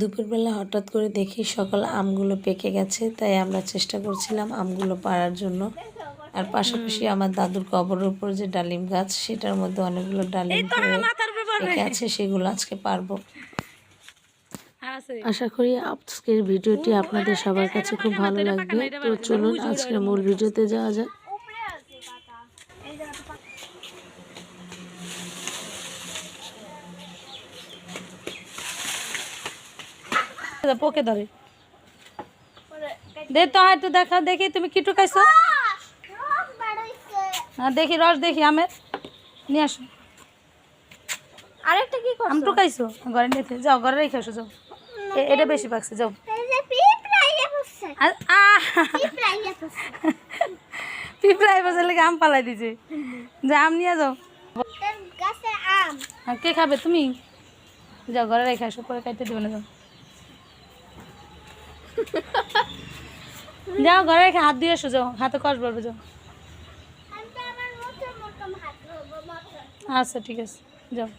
দুপুরবেলা হঠাৎ করে দেখি সকল আমগুলো পেকে গেছে, তাই আমরা চেষ্টা করছিলাম আমগুলো পাড়ার জন্য। আর পাশাপাশি আমার দাদুর কবরের উপর যে ডালিম গাছ, সেটার মধ্যে অনেকগুলো ডালিম পেকে আছে, সেগুলো আজকে পারবো। আশা করি আজকের ভিডিওটি আপনাদের সবার কাছে খুব ভালো লাগবে। তো চলুন আজকের মূল ভিডিওতে যাওয়া যাক। পোকে ধরে দে তো, হয়তো দেখা দেখি তুমি কি টুকাইছো। দেখি রস দেখি আমের নিয়ে আসো। আরেকটা কি আম টুকাইছো ঘরে নিতে যাও, ঘরে রেখে আসো যাও। এটা বেশি পাকছে যাও। পিঁপড়াই বসে লেগে আম পালাই দিছে, যে আম নিয়ে যাও। কে খাবে তুমি? যাও ঘরে রেখে আসো, পরে খাইতে দিবে না। যাও যাও ঘরে রেখে হাত দিয়ে এসো, যাও হাতে কষ বলবে যাও। আচ্ছা ঠিক আছে যাও।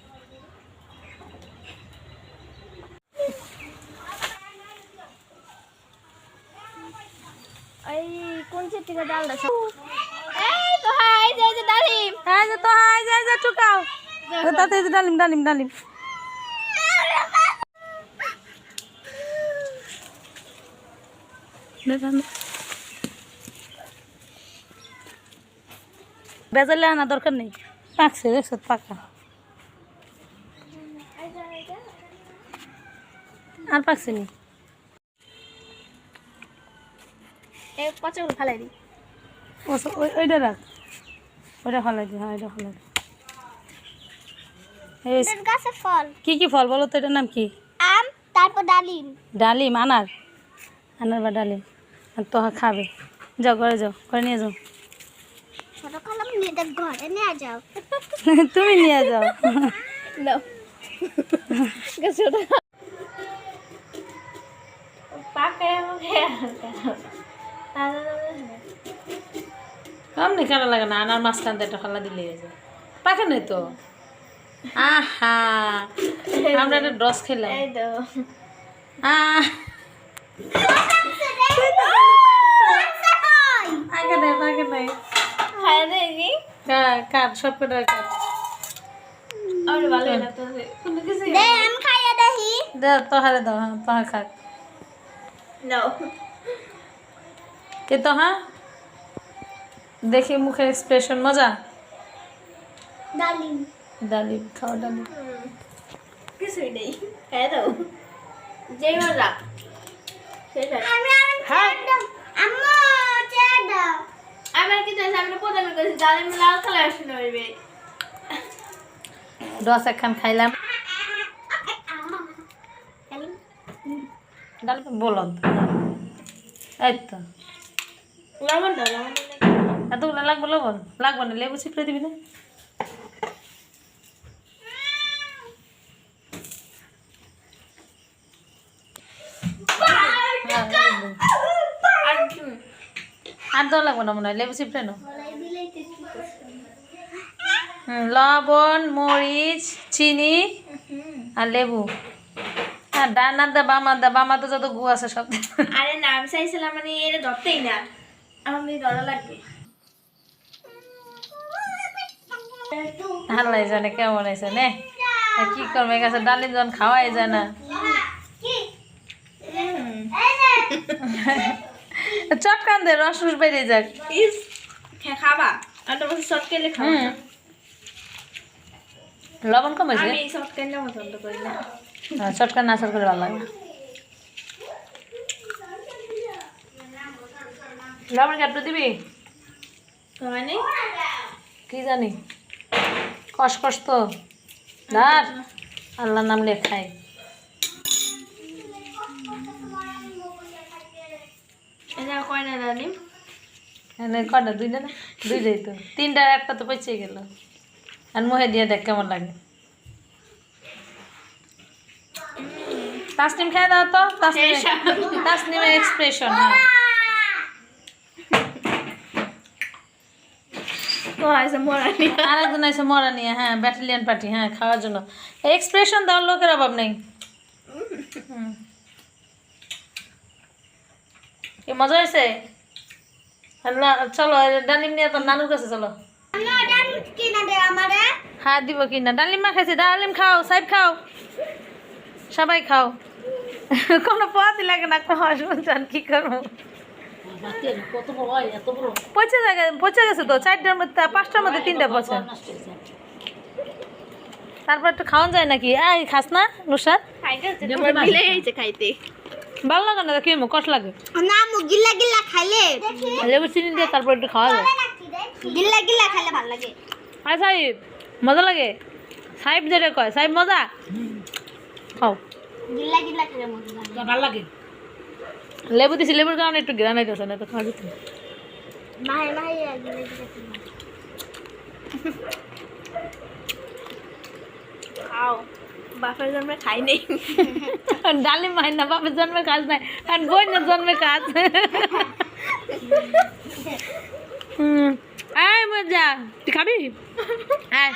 কোন থেকে ডালটা এই তো হাই যে ডালিম, এই যে তো হাই যে টুকাও তাতে ডালিম ডালিম ডালিম। বেজালে আনা দরকার নেই, পাকছে দেখছো পাকা। আর পাকছে নি, এই পচাগুলো ফেলাই দি। ওইটা রাখ, ওইটা ফেলাই দি। হ্যাঁ ওইটা ফেলাই দি। গাছে ফল কি কি ফল বলো তো, এটার নাম কি? আম, তারপর ডালিম। ডালিম, আনার আনার বা ডালিম। আর তো খাবে, যাও ঘরে যাও, ঘরে নিয়ে যাও। ছোট কলম নিয়ে ঘরে নিয়ে যাও। তুমি নিয়ে যাও। নাও আমনি খারাপ লাগে না, আনার মাঝখান দিয়ে একটা খালা দিলে পাকে নেই তো। আহা আমরা একটা ড্রস খেলাম। আগে নেই আগে নেই, কার সব কটা কার। দাও তোহারে দাও, হ্যাঁ তোহা খাক। কে তো হ্যাঁ দেখি মুখের এক্সপ্রেশন মজা। ডালিম ডালিম খাওয়া, ডালিম কিছুই নেই। হ্যাঁ দাও যেই মজা সেটাই। আমার কি চাইছে, আমি প্রথমে কইছি ডালিম লাল কালার শুনে হইবে। দশ একখান খাইলাম। ডালিম বলদ এই তো। লবণ দাও, লবণ এতগুলো লাগবে লবণ? লাগবে না, লেবু চিপড়ে দিবি না। আর দেওয়া লাগবে না মনে হয়, লেবু চিপড়ে নাও। লবণ, মরিচ, চিনি আর লেবু। হ্যাঁ ডানা দা বামা দা, বামা তো যত গু আছে সব। আরে না আমি চাইছিলাম মানে এটা ধরতেই না, আমার ধরা লাগবে। হাল্লাই জানে কেমন হয়েছে নে, কি করবে গেছে ডালিম যখন খাওয়াই যায় না। চটকান দে, রস রস বেরিয়ে যাক। খাবা একটা বছর শর্ট কেলে খাবা। লবণ কম হয়েছে, আমি শর্ট কেলে পছন্দ করি না। চটকান না করে ভালো লাগে না। লবণ কি একটু দিবি? মানে কি জানি কষ কষ তো ধর, আল্লাহর নাম নিয়ে খাই। এটা কয় না ডালিম? কটা? দুইটা না? দুইটাই তো, তিনটার একটা তো পচে গেল। আর মুহে দিয়ে দেখ কেমন লাগে। তাসনিম খেয়ে দাও তো, তাসনিমের এক্সপ্রেশন। হ্যাঁ আরেকজন আছে মরা নিয়ে, হ্যাঁ ব্যাটালিয়ান পার্টি, হ্যাঁ খাওয়ার জন্য। এক্সপ্রেশন দেওয়ার লোকের অভাব নেই। কি মজা হয়েছে? চলো ডালিম নিয়ে তোর নানুর কাছে চলো। হ্যাঁ দিব কিনা, ডালিম মা খাইছে, ডালিম খাও, সাইব খাও, সবাই খাও। কোনো পথই লাগে না, শুনছেন কি করবো? পচে গেছে তো, 4টার মধ্যে 5টার মধ্যে 3টা পচে। তারপর একটু খাওয়ান যায় নাকি? এই খাস না নুসাদ? খাইতে ভালো লাগে না, কি কষ্ট লাগে। না মু গিল্লা গিল্লা খাইলে লেবু চিনি দিয়ে তারপর একটু খাওয়া যায়। গিল্লা গিল্লা খাইলে ভালো লাগে। আয় সাহিব, মজা লাগে। সাহিব যেটা কয়, সাহিব মজা খাও। গিল্লা গিল্লা খেলে মজা লাগে, ভালো লাগে। লেবু দিছি, লেবুর কারণে একটু গ্রান আইতেছে না তো খাওয়া যেত। মাহে মাহে গিল্লা গিল্লা খাও। বাপের জন্মে খাই নেই। ডালিম মাই না, বাপের জন্মে কাজ নাই, আর বোনের জন্মে কাজ। আয় মজা, তুই খাবি? আয়।